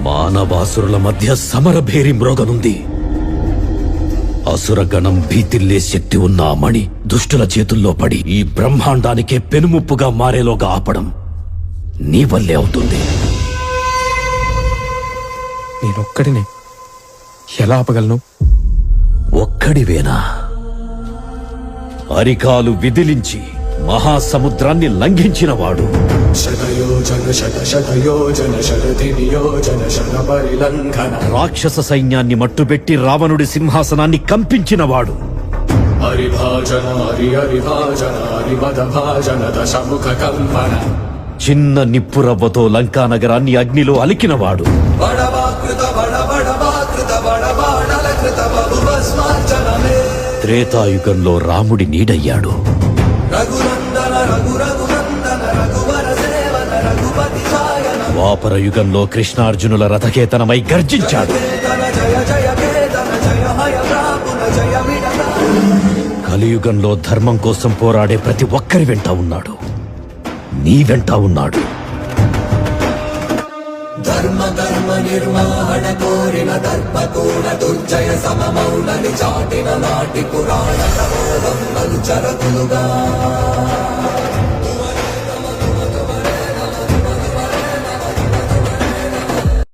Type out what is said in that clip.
మానవాసురుల మధ్య సమరభేరి మ్రోగనుంది. అసురగణం భీతిల్లే శక్తి ఉన్న ఆ మణి దుష్టుల చేతుల్లో పడి ఈ బ్రహ్మాండానికే పెనుముప్పుగా మారేలోగా ఆపడం నీ వల్లే అవుతుంది. నేనొక్కడినే ఎలా ఆపగలను? ఒక్కడివేనా? అరికాలు విదిలించి మహాసముద్రాన్ని లంఘించినవాడు, రాక్షస సైన్యాన్ని మట్టుబెట్టి రావణుడి సింహాసనాన్ని కంపించినవాడు, చిన్న నిప్పురవ్వతో లంకా నగరాన్ని అగ్నిలో అలికినవాడు, త్రేతాయుగంలో రాముడి నీడయ్యాడు, ద్వాపర యుగంలో కృష్ణార్జునుల రథకేతనమై గర్జించాడు, కలియుగంలో ధర్మం కోసం పోరాడే ప్రతి ఒక్కరి వెంట ఉన్నాడు, నీ వెంట ఉన్నాడు. ధర్మ కర్మ నిర్వహణ కోరిన దర్పకూల దుర్జయ సమమౌలని చాటిన నాటి పురాణ ప్రబోధం చరకులుగా